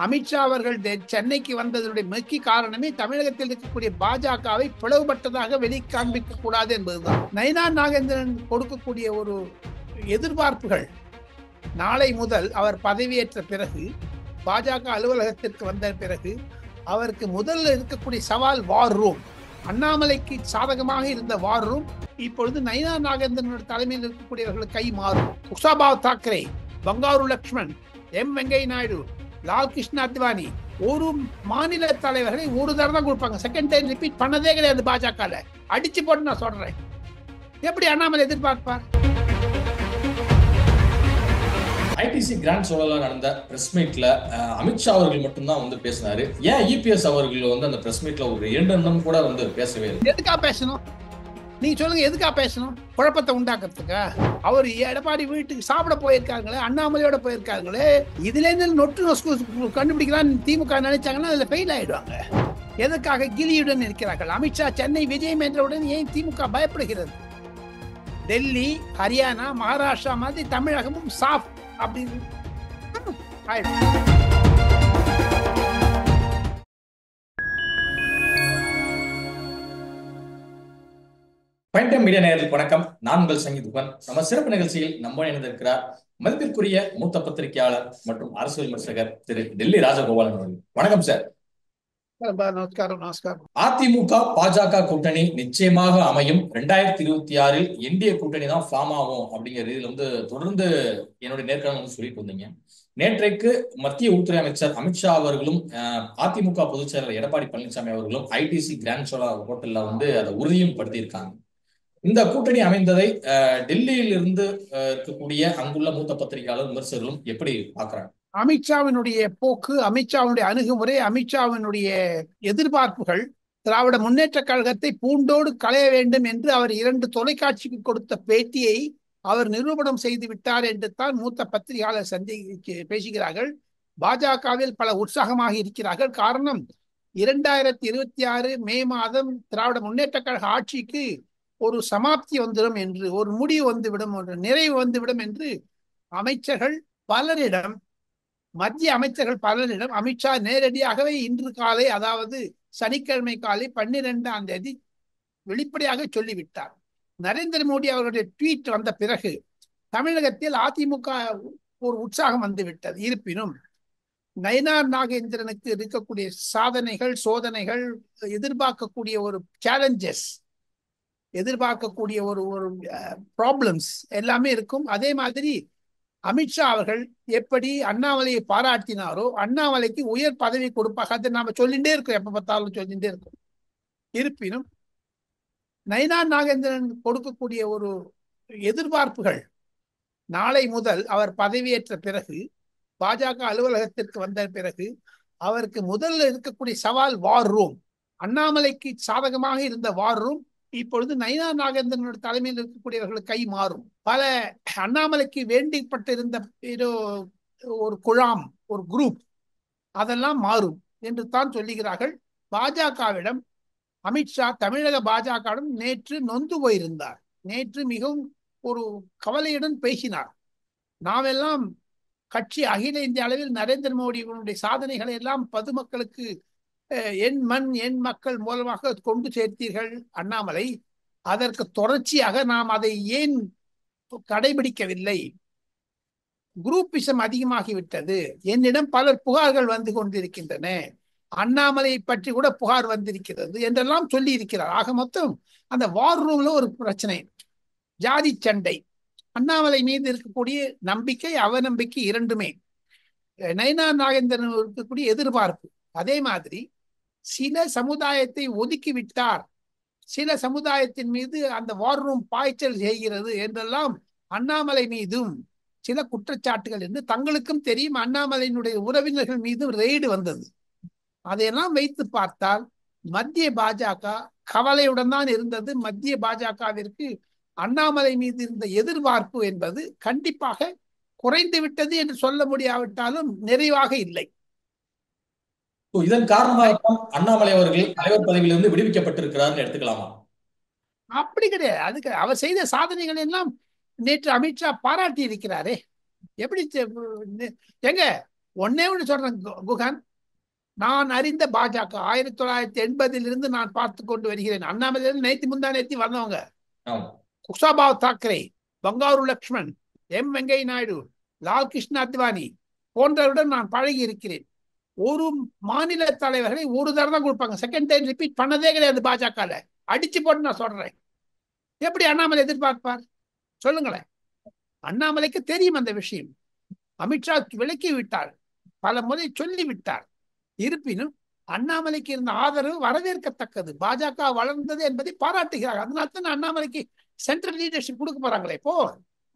அமித்ஷா அவர்கள் சென்னைக்கு வந்ததனுடைய முக்கிய காரணமே தமிழகத்தில் இருக்கக்கூடிய பாஜகவை பிளவுபட்டதாக வெளி காண்பிக்க கூடாது என்பதுதான். நயினா நாகேந்திரன் கொடுக்கக்கூடிய ஒரு எதிர்பார்ப்புகள், நாளை முதல் அவர் பதவியேற்ற பிறகு, பாஜக அலுவலகத்திற்கு வந்த பிறகு அவருக்கு முதல்ல இருக்கக்கூடிய சவால் வார் ரூம். அண்ணாமலைக்கு சாதகமாக இருந்த வார் ரூம் இப்பொழுது நயினா நாகேந்திரன் தலைமையில் இருக்கக்கூடியவர்கள் கை மாறும். உஷாபாவ் தாக்கரே, பங்காரு லக்ஷ்மண், எம் வெங்கையா நாயுடு, லால் கிருஷ்ண அத்வானி ஒரு மாநில தலைவர்களை ஒரு தடவை தான் கொடுப்பாங்க. செகண்ட் டைம் ரிப்பீட் பண்ணதே கிடையாது. பாஜக அடிச்சு போட்டு நான் சொல்றேன். எப்படி அண்ணாமலை எதிர்பார்ப்பார்? ஐடிசி கிராண்ட் சோழல நடந்த பிரஸ் மீட்ல அமித்ஷா அவர்கள் மட்டும்தான் வந்து பேசினாரு. ஏன் இபிஎஸ் அவர்கள் வந்து அந்த பிரஸ் மீட்ல ஒரு 2 நிமிடம் கூட வந்து பேசவே இல்லை? எதுக்கா பேசணும்? நீங்க சொல்லுங்க, எதுக்கா பேசணும்? குழப்பத்தை உண்டாக்குறதுக்கா? அவர் எடப்பாடி வீட்டுக்கு சாப்பிட போயிருக்காங்களே, அண்ணாமலையோட போயிருக்காங்களே, இதுல இருந்து நொட்டு நொஸ்கு கண்டுபிடிக்கலாம் திமுக நினைச்சாங்கன்னா அதுல ஃபெயில் ஆயிடுவாங்க. எதற்காக கிலியுடன் இருக்கிறார்கள்? அமித்ஷா சென்னை விஜயம் என்றவுடன் ஏன் திமுக பயப்படுகிறது? டெல்லி, ஹரியானா, மகாராஷ்டிரா மாதிரி தமிழகமும் சாஃப்ட் அப்படின்னு பயன்டம் மீடியா நேயர்களுக்கு வணக்கம். நான் உங்கள் சங்கீதுபன். நம்ம சிறப்பு நிகழ்ச்சியில் நம்ம இணைந்திருக்கிறார் மதிப்பிற்குரிய மூத்த பத்திரிகையாளர் மற்றும் அரசியல் விமர்சகர் திரு டெல்லி ராஜகோபாலன் அவர்கள். வணக்கம் சார். நமஸ்காரம். அதிமுக பாஜக கூட்டணி நிச்சயமாக அமையும். 2026 என்டிஏ கூட்டணி தான் ஃபார்ம் ஆகும் அப்படிங்கிற இதுல வந்து தொடர்ந்து என்னுடைய நேர்காணல் வந்து சொல்லிட்டு வந்தீங்க. நேற்றைக்கு மத்திய உள்துறை அமைச்சர் அமித்ஷா அவர்களும் அதிமுக பொதுச் செயலர் எடப்பாடி பழனிசாமி அவர்களும் ஐடிசி கிராண்ட் சோழா ஹோட்டல்ல வந்து அதை உறுதியும் படுத்தியிருக்காங்க. இந்த கூட்டணி அமைந்ததை டெல்லியில் இருந்து இருக்கக்கூடிய அங்குள்ள மூத்த பத்திரிகையாளர் விமர்சகர்களும் எப்படி பாக்குறாங்க? அமித்ஷாவினுடைய போக்கு, அமித்ஷாவினுடைய அணுகுமுறை, அமித்ஷாவினுடைய எதிர்பார்ப்புகள் திராவிட முன்னேற்ற கழகத்தை பூண்டோடு களைய வேண்டும் என்று அவர் 2 தொலைக்காட்சிக்கு கொடுத்த பேட்டியை அவர் நிரூபணம் செய்து விட்டார் என்று தான் மூத்த பத்திரிகையாளர் பேசுகிறார்கள். பாஜகவில் பல உற்சாகமாக இருக்கிறார்கள். காரணம், 2026 மே மாதம் திராவிட முன்னேற்ற கழக ஆட்சிக்கு ஒரு சமாப்தி வந்துவிடும் என்று, ஒரு முடிவு வந்துவிடும், ஒரு நிறைவு வந்துவிடும் என்று அமைச்சர்கள் பலரிடம், மத்திய அமைச்சர்கள் பலரிடம் அமித்ஷா நேரடியாகவே இன்று காலை, அதாவது சனிக்கிழமை காலை 12ஆம் தேதி வெளிப்படையாக சொல்லிவிட்டார். நரேந்திர மோடி அவர்களுடைய ட்வீட் வந்த பிறகு தமிழகத்தில் அதிமுக ஒரு உற்சாகம் வந்துவிட்டது. இருப்பினும் நயினார் நாகேந்திரனுக்கு இருக்கக்கூடிய சாதனைகள், சோதனைகள், எதிர்பார்க்கக்கூடிய ஒரு சேலஞ்சஸ், எதிர்பார்க்கக்கூடிய ஒரு ப்ராப்ளம்ஸ் எல்லாமே இருக்கும். அதே மாதிரி அமித்ஷா அவர்கள் எப்படி அண்ணாமலையை பாராட்டினாரோ, அண்ணாமலைக்கு உயர் பதவி கொடுப்பாங்க. அதை நாம சொல்லிட்டே இருக்கோம், எப்ப பார்த்தாலும் சொல்லிட்டே இருக்கோம். இருப்பினும் நயினா நாகேந்திரன் கொடுக்கக்கூடிய ஒரு எதிர்பார்ப்புகள், நாளை முதல் அவர் பதவியேற்ற பிறகு, பாஜக அலுவலகத்திற்கு வந்த பிறகு அவருக்கு முதல்ல இருக்கக்கூடிய சவால் வார் ரூம். அண்ணாமலைக்கு சாதகமாக இருந்த வார் ரூம் இப்பொழுது நயினா நாகேந்திரனோட தலைமையில் இருக்கக்கூடியவர்கள் கை மாறும். பல அண்ணாமலைக்கு வேண்டிப்பட்டிருந்த ஒரு குழாம், ஒரு குரூப், அதெல்லாம் மாறும் என்று தான் சொல்லுகிறார்கள். பாஜகவிடம் அமித்ஷா, தமிழக பாஜகவிடம் நேற்று நொந்து போயிருந்தார். நேற்று மிகவும் ஒரு கவலையுடன் பேசினார். நாமெல்லாம் கட்சி அகில இந்திய அளவில் நரேந்திர மோடியினுடைய சாதனைகளை எல்லாம் பொதுமக்களுக்கு என் மண் என் மக்கள் மூலமாக கொண்டு சேர்த்தீர்கள் அண்ணாமலை, அதற்கு தொடர்ச்சியாக நாம் அதை ஏன் கடைபிடிக்கவில்லை? குரூப்பிசம் அதிகமாகிவிட்டது. என்னிடம் பலர் புகார்கள் வந்து கொண்டிருக்கின்றன, அண்ணாமலை பற்றி கூட புகார் வந்திருக்கிறது என்றெல்லாம் சொல்லி இருக்கிறார். ஆக மொத்தம் அந்த வார் ரூம்ல ஒரு பிரச்சனை, ஜாதி சண்டை, அண்ணாமலை மீது இருக்கக்கூடிய நம்பிக்கை, அவநம்பிக்கை இரண்டுமே, நயினா நாகேந்திரன் இருக்கக்கூடிய எதிர்பார்ப்பு. அதே மாதிரி சில சமுதாயத்தை ஒதுக்கி விட்டார், சில சமுதாயத்தின் மீது அந்த வார் ரூம் பாய்ச்சல் செய்கிறது என்றெல்லாம் அண்ணாமலை மீதும் சில குற்றச்சாட்டுகள் என்று தங்களுக்கும் தெரியும். அண்ணாமலையினுடைய உறவினர்கள் மீதும் ரெய்டு வந்தது. அதையெல்லாம் வைத்து பார்த்தால் மத்திய பாஜக கவலையுடன் தான் இருந்தது. மத்திய பாஜகவிற்கு அண்ணாமலை மீது இருந்த எதிர்பார்ப்பு என்பது கண்டிப்பாக குறைந்து விட்டது என்று சொல்ல முடியாவிட்டாலும் நிறைவாக இல்லை. இதன் காரணமாக அண்ணாமலை அவர்கள் தலைவர் பதவியிலிருந்து விடுவிக்கப்பட்டிருக்கிறார் எடுத்துக்கலாமா? அப்படி கிடையாது. அதுக்கு அவர் செய்த சாதனைகள் எல்லாம் நேற்று அமித்ஷா பாராட்டி இருக்கிறாரே. எப்படி எங்க ஒன்னே ஒன்று சொல்றேன் குகன், நான் அறிந்த பாஜக 1980 நான் பார்த்து கொண்டு வருகிறேன். அண்ணாமலையிலிருந்து நேத்தி முந்தா நேத்தி வந்தவங்க, ஆமா. குஷாபாவ் தாக்கரே, பங்காரு லக்ஷ்மண், வெங்கைய நாயுடு, லால் கிருஷ்ண அத்வானி போன்றவருடன் நான் பழகி இருக்கிறேன். ஒரு மாநில தலைவர்களை ஒரு தடவை தான் கொடுப்பாங்க, செகண்ட் டைம் ரிப்பீட் பண்ணதே கிடையாது பாஜக. அடிச்சு போட்டு நான் சொல்றேன். எப்படி அண்ணாமலை எதிர்பார்ப்பார் சொல்லுங்களேன்? அண்ணாமலைக்கு தெரியும் அந்த விஷயம். அமித்ஷா விளக்கி விட்டார், பல முறை சொல்லி விட்டார். இருப்பினும் அண்ணாமலைக்கு இருந்த ஆதரவு வரவேற்கத்தக்கது. பாஜக வளர்ந்தது என்பதை பாராட்டுகிறார். அதனால தான் அண்ணாமலைக்கு சென்ட்ரல் லீடர்ஷிப் கொடுக்க போறாங்களே இப்போ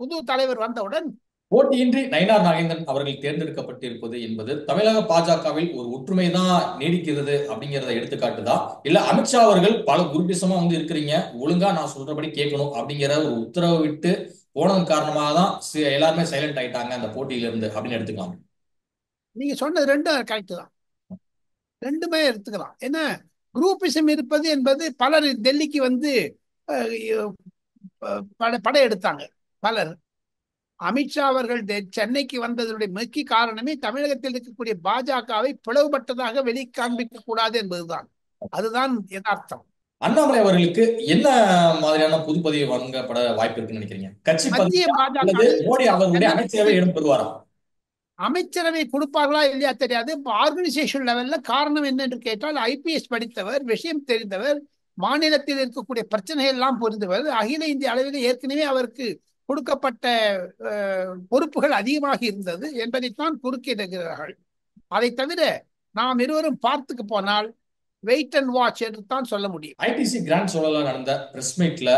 புது தலைவர் வந்தவுடன். போட்டியின்றி நயினார் நாகேந்திரன் அவர்கள் தேர்ந்தெடுக்கப்பட்டிருப்பது என்பது தமிழக பாஜகவில் ஒரு ஒற்றுமை தான் நீடிக்கிறது அப்படிங்கிறத எடுத்துக்காட்டுதா, இல்ல அமித்ஷா அவர்கள் பல குருபிசமா வந்து இருக்கிறீங்க, ஒழுங்கா நான் சொல்றபடி கேட்கணும் அப்படிங்கிற ஒரு உத்தரவு விட்டு போனதன் காரணமாக தான் எல்லாருமே சைலண்ட் ஆயிட்டாங்க அந்த போட்டியில இருந்து அப்படின்னு எடுத்துக்கலாம்? நீங்க சொன்னது ரெண்டும் கரெக்ட் தான், ரெண்டுமே எடுத்துக்கலாம். என்ன குரூப்பிசம் இருப்பது என்பது, பலர் டெல்லிக்கு வந்து படை எடுத்தாங்க பலர். அமித்ஷா அவர்கள் சென்னைக்கு வந்ததனுடைய முக்கிய காரணமே தமிழகத்தில் இருக்கக்கூடிய பாஜகவை பிளவுபட்டதாக வெளி காண்பிக்க கூடாது என்பதுதான். அதுதான் யதார்த்தம். அண்ணாமலை அவர்களுக்கு என்ன மாதிரியான பொது பதவி வழங்கப்பட வாய்ப்பு இருக்குன்னு நினைக்கிறீங்க? கட்சி மத்திய பதவியா அல்லது பாஜக மோடி அவர்களுடைய அமைச்சரவை இடம் பெறுவாரா? அமைச்சரவை கொடுப்பார்களா இல்லையா தெரியாது. ஆர்கனைசேஷன் லெவல்ல காரணம் என்ன என்று கேட்டால், ஐபிஎஸ் படித்தவர், விஷயம் தெரிந்தவர், மாநிலத்தில் இருக்கக்கூடிய பிரச்சனைகள் எல்லாம் புரிந்தவர், அகில இந்திய அளவில் ஏற்கனவே அவருக்கு கொடுக்கப்பட்ட பொறுப்புகள் அதிகமாக இருந்தது என்பதைத்தான் குறுக்கிடுகிறார்கள். அதை தவிர நாம் இருவரும் பார்த்துக்கு போனால் வெயிட் அண்ட் வாட்ச் என்று தான் சொல்ல முடியும். ஐடிசி கிராண்ட் சோழல நடந்த பிரஸ் மீட்ல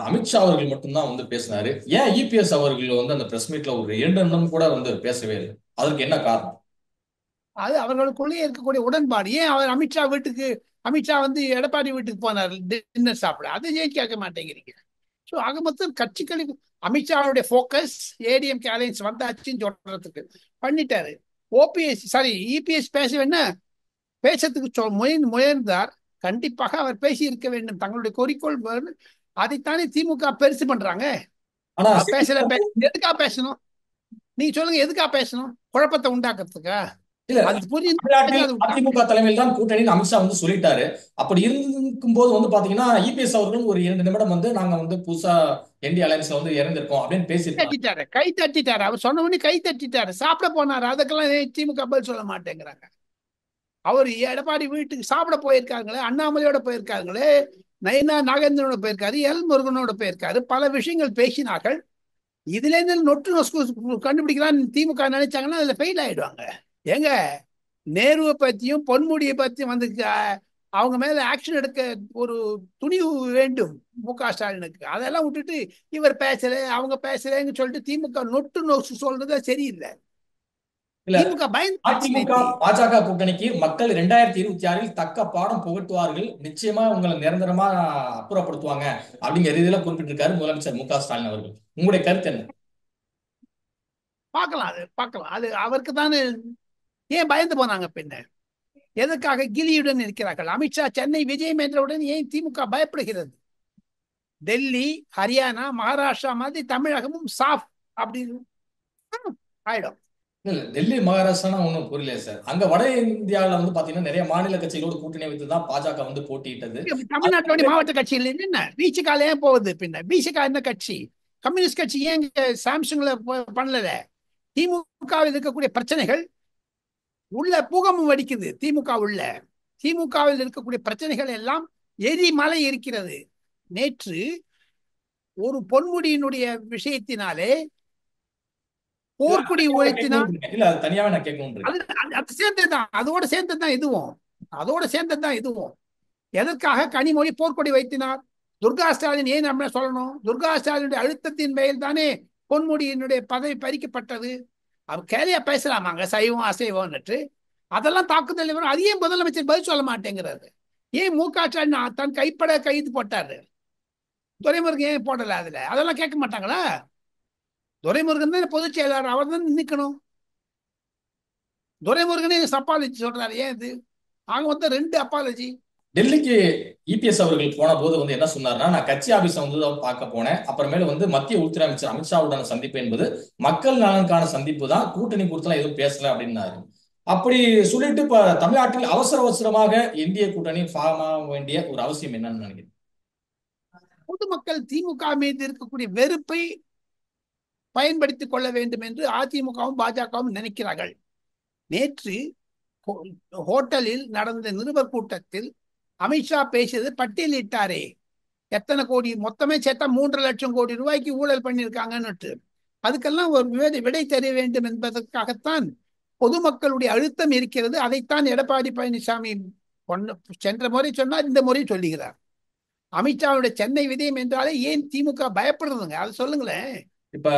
அமித்ஷா அவர்கள் மட்டும்தான் வந்து பேசினாரு. ஏன் இபிஎஸ் அவர்கள் வந்து அந்த பிரஸ் மீட்ல ஒரு 2 நிமிடம் கூட வந்து பேசவே இல்லை? அதற்கு என்ன காரணம்? அது அவர்களுக்குள்ளே இருக்கக்கூடிய உடன்பாடு. ஏன் அவர் அமித்ஷா வந்து எடப்பாடி வீட்டுக்கு போனார் டின்னர் சாப்பிட, அதை ஏன் கேட்க மாட்டேங்கிறீங்க? ஸோ ஆக மொத்தம் கட்சிகளுக்கு அமித்ஷாவுடைய ஃபோக்கஸ் ஏடிஎம்கே அலையன்ஸ் வந்தாச்சுன்னு சொல்றதுக்கு பண்ணிட்டாரு. ஓபிஎஸ் சாரி இபிஎஸ் பேச வேணா பேசத்துக்கு முயன்றார். கண்டிப்பாக அவர் பேசி இருக்க வேண்டும், தங்களுடைய குறிக்கோள். அதைத்தானே திமுக பெருசு பண்றாங்க. ஆனா பேசல எதுக்கா பேசணும்? நீங்க சொல்லுங்க, எதுக்கா பேசணும்? குழப்பத்தை உண்டாக்குறதுக்கா? இல்ல, அது புரியுது. தமிழ்நாட்டில் அதிமுக தலைமையில் தான் கூட்டணின்னு அமித்ஷா வந்து சொல்லிட்டாரு. அப்படி இருக்கும் போது வந்து பாத்தீங்கன்னா இபிஎஸ் அவர்களும் ஒரு 2 நிமிடம் வந்து நாங்க வந்து புதுசா என்டி அலையன்ஸ்ல வந்து இறந்திருக்கோம் அப்படின்னு பேசியிருக்காங்க. கை தட்டிட்டாரு. அவர் சொன்ன உடனே கை தட்டிட்டாரு, சாப்பிட போனாரு. அதுக்கெல்லாம் திமுக பதில் சொல்ல மாட்டேங்கிறாங்க. அவர் எடப்பாடி வீட்டுக்கு சாப்பிட போயிருக்காங்களே, அண்ணாமலையோட போயிருக்காங்களே, நாகேந்திரனோட போயிருக்காரு, எல் முருகனோட போயிருக்காரு, பல விஷயங்கள் பேசினார்கள். இதுல இருந்து நொட்டு நொஸ்கு கண்டுபிடிக்கிறான்னு திமுக நினைச்சாங்கன்னா அதுல ஃபெயில் ஆயிடுவாங்க. ஏங்க, நேருவை பத்தியும் பொன்முடியை பத்தியும் வந்து அவங்க மேல ஆக்ஷன் எடுக்க ஒரு துணிவு வேண்டும் மு.க.ஸ்டாலினுக்கு. அதெல்லாம் விட்டுட்டு இவர் பேசல அவங்க பேசலன்னு சொல்லிட்டு திமுக நொட்டு நொசு சொல்றது சரியில்லை. திமுக அதிமுக பாஜக கூட்டணிக்கு மக்கள் 2026 தக்க பாடம் புகட்டுவார்கள், நிச்சயமா உங்களை நிரந்தரமா அப்புறப்படுத்துவாங்க அப்படிங்கிற ரீதியில குறிப்பிட்டிருக்காரு முதலமைச்சர் மு.க.ஸ்டாலின் அவர்கள். உங்களுடைய கருத்து என்ன? பார்க்கலாம். அது அவருக்கு தானே. ஏன் பயந்து போனாங்க? பின்ன எதற்காக கிலியுடன் இருக்கிறார்கள்? அமித்ஷா சென்னை விஜயம் என்றவுடன் ஏன் திமுக பயப்படுகிறது? டெல்லி, ஹரியானா, மகாராஷ்டிரா மாதிரி தமிழகமும் சாஃப் அப்படின்னு ஆயிடும். இல்ல, டெல்லி மகாராஷ்டிரா ஒன்றும் புரியல சார். அங்க வட இந்தியாவில வந்து பாத்தீங்கன்னா நிறைய மாநில கட்சிகளோடு கூட்டணி வைத்து தான் பாஜக வந்து போட்டியிட்டது. தமிழ்நாட்டினுடைய மாவட்ட கட்சிகள் என்ன பிசிகால ஏன் போகுது? பின்ன பிசிகா என்ன கட்சி? கம்யூனிஸ்ட் கட்சி ஏன் சாம்சங்ல பண்ணல? திமுகவில் இருக்கக்கூடிய பிரச்சனைகள் உள்ள பூகம்பம் வடிக்குது. திமுகவில் இருக்கக்கூடிய பிரச்சனைகள் எல்லாம் எரிமலை இருக்கிறது. நேற்று ஒரு பொன்முடியினுடைய விஷயத்தினாலே போர்க்குடி உழைத்தினால் அதோட சேர்ந்ததுதான் இதுவும். எதற்காக கனிமொழி போர்க்கொடி வைத்தினார்? துர்கா ஸ்டாலின் ஏன் நம்ம சொல்லணும்? துர்கா ஸ்டாலினுடைய அழுத்தத்தின் மேல் தானே பொன்முடியினுடைய பதவி பறிக்கப்பட்டது. அவர் கேலியா பேசலாமாங்க சைவம் அசைவம்னுட்டு? அதெல்லாம் தாக்குதல் வரும். அது ஏன் முதலமைச்சர் பதில் சொல்ல மாட்டேங்கிறாரு? ஏன் மு.க.ஸ்டாலின் தன் கைப்பட கைது போட்டாரு? துரைமுருகன் ஏன் போடல? அதெல்லாம் கேட்க மாட்டாங்களா? துரைமுருகன் தான் பொதுச் செயலாளர், அவர் தான் நிக்கணும். துரைமுருகனே அப்பாலஜி சொல்றாரு. ஏன் இது? ஆக மொத்தம் 2 அப்பாலஜி. டெல்லிக்கு இபிஎஸ் அவர்கள் போன போது வந்து என்ன சொன்னார்னா, நான் கட்சி ஆபீஸை வந்து தான் பார்க்க போனேன். அப்புறமேல வந்து மத்திய உள்துறை அமைச்சர் அமித்ஷாவுடான சந்திப்பு என்பது மக்கள் நலனுக்கான சந்திப்பு தான், கூட்டணி குறித்துலாம் எதுவும் பேசல அப்படின்னாரு. அப்படி சொல்லிட்டு இப்ப தமிழ்நாட்டில் அவசர அவசரமாக இந்திய கூட்டணி ஃபார்ம் ஆக வேண்டிய ஒரு அவசியம் என்னன்னு நினைக்கிறேன்? பொதுமக்கள் திமுக மீது இருக்கக்கூடிய வெறுப்பை பயன்படுத்திக் கொள்ள வேண்டும் என்று அதிமுகவும் பாஜகவும் நினைக்கிறார்கள். நேற்று ஹோட்டலில் நடந்த நிருபர் கூட்டத்தில் அமித்ஷா பேசியது பட்டியலிட்டாரே, எத்தனை கோடி மொத்தமே சேர்த்தா 3,00,000 கோடி ரூபாய்க்கு ஊழல் பண்ணியிருக்காங்கன்னு. அதுக்கெல்லாம் ஒரு விடை தெரிய வேண்டும் என்பதற்காகத்தான் பொதுமக்களுடைய அழுத்தம் இருக்கிறது. அதைத்தான் எடப்பாடி பழனிசாமி சென்ற முறை சொன்னார், இந்த முறை சொல்லுகிறார். அமித்ஷாவுடைய சென்னை விஜயம் என்றாலே ஏன் திமுக பயப்படுறதுங்க, அதை சொல்லுங்களேன். இப்ப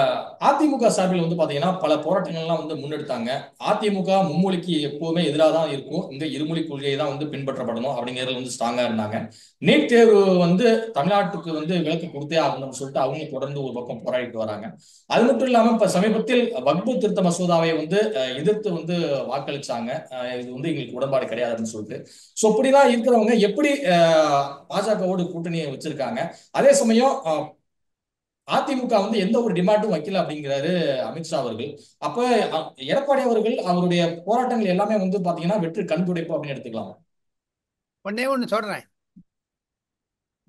அதிமுக சார்பில் வந்து பாத்தீங்கன்னா பல போராட்டங்கள்லாம் வந்து முன்னெடுத்தாங்க. அதிமுக மும்மொழிக்கு எப்பவுமே எதிராக தான் இருக்கும், இந்த இருமொழி கொள்கையை தான் வந்து பின்பற்றப்படணும் அப்படிங்கிறது வந்து ஸ்ட்ராங்கா இருந்தாங்க. நீட் தேர்வு வந்து தமிழ்நாட்டுக்கு வந்து விலக்கு கொடுத்தே ஆகணும்னு சொல்லிட்டு அவங்க தொடர்ந்து ஒரு பக்கம் போராடிட்டு வராங்க. அது மட்டும் இல்லாம இப்ப சமீபத்தில் வக்பு திருத்த மசோதாவை வந்து எதிர்த்து வந்து வாக்களிச்சாங்க. இது வந்து எங்களுக்கு உடன்பாடு கிடையாது அப்படின்னு சொல்லிட்டு. சோ இப்படிதான் இருக்கிறவங்க எப்படி பாஜகவோடு கூட்டணியை வச்சிருக்காங்க. அதே சமயம் அதிமுக வந்து எந்த ஒரு டிமாண்டும் வைக்கல அப்படிங்கிறாரு அமித்ஷா அவர்கள். அப்ப எடப்பாடி அவர்கள் அவருடைய போராட்டங்கள் எல்லாமே வந்து பாத்தீங்கன்னா வெற்றி கண் துடைப்பு அப்படின்னு எடுத்துக்கலாம். ஒன்னே ஒண்ணு சொல்றேன்,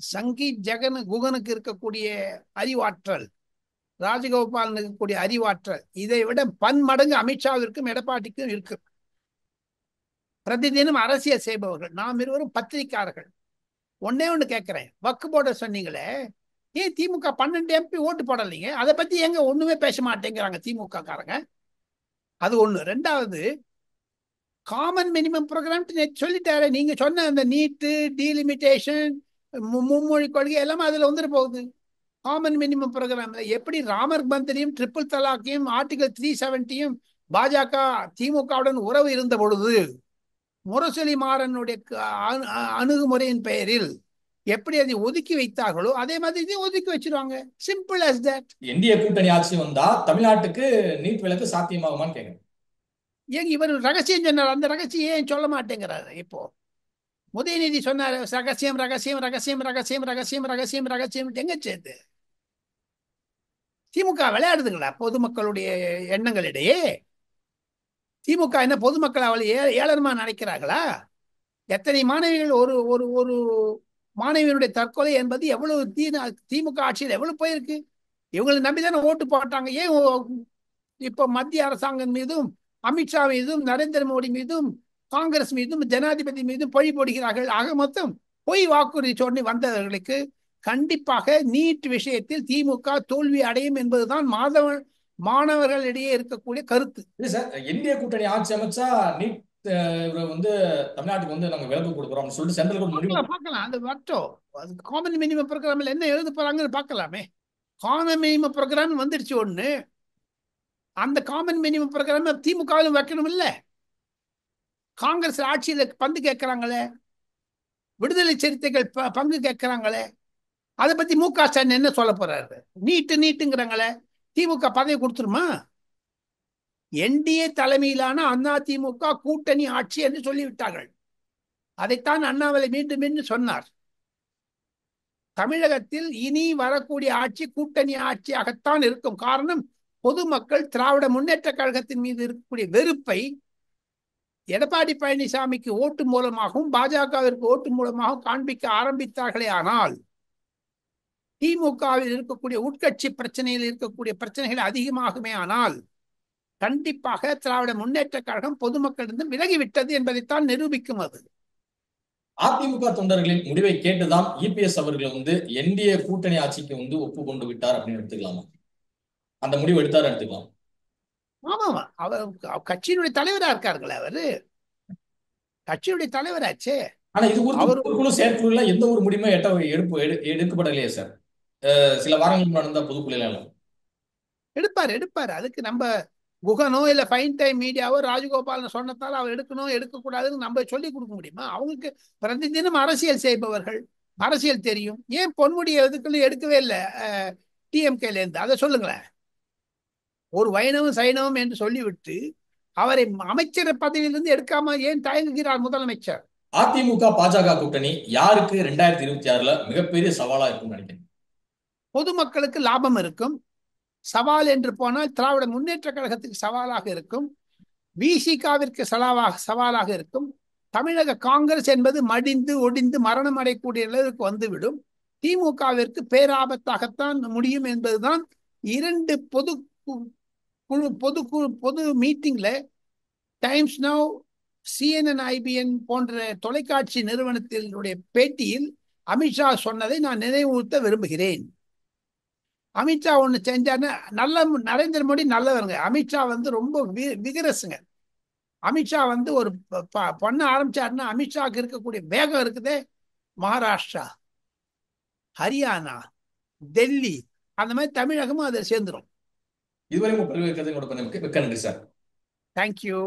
சங்கீத் ஜெகன் குகனுக்கு இருக்கக்கூடிய அறிவாற்றல், ராஜகோபாலனுக்கு இருக்கக்கூடிய அறிவாற்றல் இதை விட பன்மடங்கு அமித்ஷாவிற்கும் எடப்பாடிக்கும் இருக்கு. பிரதிதினம் அரசியல் செய்பவர்கள் நாம் இருவரும் பத்திரிகையாளர்கள். ஒன்னே ஒண்ணு கேட்கிறேன், வக்கு போட சொன்னீங்களே, ஏன் திமுக 12 MP ஓட்டு போடலைங்க? அதை பத்தி எங்க ஒண்ணுமே பேச மாட்டேங்கிறாங்க திமுக காரங்க. அது ஒண்ணு. ரெண்டாவது, காமன் மினிமம் ப்ரோக்ராம் சொல்லிட்டாரு. நீங்க சொன்ன அந்த நீட்டு, டீலிமிட்டேஷன், மும்மொழி கொள்கை எல்லாமே அதுல வந்துட்டு போகுது. காமன் மினிமம் ப்ரோக்ராம்ல எப்படி ராமர் மந்திரியும் ட்ரிபிள் தலாக்கையும் ஆர்டிகல் 370யும் பாஜக திமுகவுடன் உறவு இருந்த பொழுது முரசொலி மாறனுடைய அணுகுமுறையின் பெயரில் எப்படி அதை ஒதுக்கி வைத்தார்களோ அதே மாதிரி இதை ஒதுக்கி வச்சிருவாங்க. Simple as that. இந்திய கூட்டணி ஆட்சி வந்தா தமிழ்நாட்டுக்கு நீட் விலக்கு சாத்தியமாகுமான்னு கேட்கணும். ஏங்க இவர் ரகசியம் சொன்னார், அந்த ரகசியம் ஏன் சொல்ல மாட்டேங்கிறாரு? இப்போ உதயநிதி சொன்னார், ரகசியம் ரகசியம் ரகசியம் ரகசியம் ரகசியம் ரகசியம் ரகசியம். எங்க சேர்த்து திமுக விளையாடுதுங்களா பொதுமக்களுடைய எண்ணங்களிடையே? திமுக என்ன பொதுமக்கள் அவளை ஏளனமா நினைக்கிறார்களா? எத்தனை மாணவிகள், ஒரு ஒரு ஒரு மாணவியனுடைய தற்கொலை என்பது எவ்வளவு திமுக ஆட்சியில் எவ்வளவு போயிருக்கு. இவங்களை நம்பிதானே ஓட்டு போட்டாங்க. ஏன் இப்ப மத்திய அரசாங்கம் மீதும் அமித்ஷா மீதும் நரேந்திர மோடி மீதும் காங்கிரஸ் மீதும் ஜனாதிபதி மீதும் பழி போடுகிறார்கள்? ஆக மொத்தம் பொய் வாக்குறுதி சொன்னி வந்தவர்களுக்கு கண்டிப்பாக நீட் விஷயத்தில் திமுக தோல்வி அடையும் என்பதுதான் மாணவர்களிடையே இருக்கக்கூடிய கருத்து. இல்ல சார், இந்திய கூட்டணி ஆட்சி அமைச்சா நீட் வந்து தமிழ்நாட்டுக்கு வந்து நாங்க விலக்கு கொடுக்குறோம் சொல்லிட்டு சென்ட்ரல் முடிவு பார்க்கலாம். அது வரட்டும். அது காமன் மினிமம் ப்ரோக்ராம்ல என்ன எழுத போறாங்கன்னு பார்க்கலாமே. காமன் மினிமம் ப்ரோக்ராம் வந்துடுச்சு ஒண்ணு. அந்த காமன் மினிமம் ப்ரோக்ராம் திமுகவிலும் வைக்கணும் இல்ல? காங்கிரஸ் ஆட்சியில பங்கு கேட்கிறாங்களே, விடுதலை சிறுத்தைகள் பங்கு கேட்கிறாங்களே, அதை பத்தி மு.க. ஸ்டாலின் என்ன சொல்ல போறாரு? நீட்டுங்கிறாங்களே, திமுக பதவி கொடுத்துருமா? என்டிஏ தலைமையிலான அதிமுக கூட்டணி ஆட்சி என்று சொல்லிவிட்டார்கள். அதைத்தான் அண்ணாமலை மீண்டும் மீண்டும் சொன்னார். தமிழகத்தில் இனி வரக்கூடிய ஆட்சி கூட்டணி ஆட்சியாகத்தான் இருக்கும். காரணம், பொதுமக்கள் திராவிட முன்னேற்ற கழகத்தின் மீது இருக்கக்கூடிய வெறுப்பை எடப்பாடி பழனிசாமிக்கு ஓட்டு மூலமாகவும் பாஜகவிற்கு ஓட்டு மூலமாகவும் காண்பிக்க ஆரம்பித்தார்களே. ஆனால் திமுகவில் இருக்கக்கூடிய உட்கட்சி பிரச்சனையில் இருக்கக்கூடிய பிரச்சனைகள் அதிகமாகுமே. ஆனால் கண்டிப்பாக திராவிட முன்னேற்ற கழகம் பொதுமக்களிடம் விலகிவிட்டது என்பதைத்தான் நிரூபிக்கும். அது அதிமுக தொண்டர்களின் முடிவை கேட்டுதான் இபிஎஸ் அவர்கள் வந்து என்டிஏ கூட்டணி ஆட்சிக்கு வந்து ஒப்புக்கொண்டு விட்டார் அப்படின்னு எடுத்துக்கலாமா? அந்த முடிவு எடுத்தாரு எடுத்துக்கலாம். ஆமாமா, அவர் கட்சியினுடைய தலைவரா இருக்காருங்களே, அவரு கட்சியுடைய தலைவராச்சே. ஆனா இது குறித்து செயற்குழுல எந்த ஒரு முடிவுமே எடுக்கப்படலையே சார். சில வாரங்களுக்கு நடந்த பொதுக்குழுல எடுப்பாரு. அதுக்கு நம்ம குகனோ இல்ல ஃபைன் டைம் மீடியாவோ ராஜகோபாலன் சொன்னதால அவர் எடுக்கணும் எடுக்கக்கூடாதுன்னு நம்ம சொல்லி கொடுக்க முடியுமா? அவங்களுக்கு பிரதிதினம் அரசியல் செய்பவர்கள், அரசியல் தெரியும். ஏன் பொன்முடியை எதுக்குன்னு எடுக்கவே இல்லை டிஎம்கேல இருந்து? அதை சொல்லுங்களேன். ஒரு வைணவம் சைனவம் என்று சொல்லிவிட்டு அவரை அமைச்சர் பதவியிலிருந்து எடுக்காம ஏன் தயங்குகிறார் முதலமைச்சர்? அதிமுக பாஜக கூட்டணி யாருக்கு 2026ல மிகப்பெரிய சவாலா இருக்கும்னு நினைக்கிறேன்? பொதுமக்களுக்கு லாபம் இருக்கும். சவால் என்று போனால் திராவிட முன்னேற்ற கழகத்துக்கு சவாலாக இருக்கும். விசிகாவிற்கு சவாலாக இருக்கும். தமிழக காங்கிரஸ் என்பது மடிந்து ஒடிந்து மரணம் அடையக்கூடிய அளவிற்கு வந்துவிடும். திமுகவிற்கு பேராபத்தாகத்தான் முடியும் என்பதுதான் இரண்டு பொது பொது மீட்டிங்ல டைம்ஸ் நவ், சிஎன்என், ஐபிஎன் போன்ற தொலைக்காட்சி நிறுவனத்தினுடைய பேட்டியில் அமித்ஷா சொன்னதை நான் நினைவுறுத்த விரும்புகிறேன். அமித்ஷா ஒண்ணு செஞ்சாருன்னா நல்ல, நரேந்திர மோடி நல்லவருங்க. அமித்ஷா வந்து ரொம்ப விகரசுங்க. அமித்ஷா வந்து ஒரு பண்ண ஆரம்பிச்சாருன்னா அமித்ஷாக்கு இருக்கக்கூடிய வேகம் இருக்குதே, மகாராஷ்டிரா, ஹரியானா, டெல்லி, அந்த மாதிரி தமிழகமும் அதை சேர்ந்துடும். இதுவரை உங்க பல்வேறு கருத்துக்களோட மிக்க நன்றி சார். தேங்க்யூ.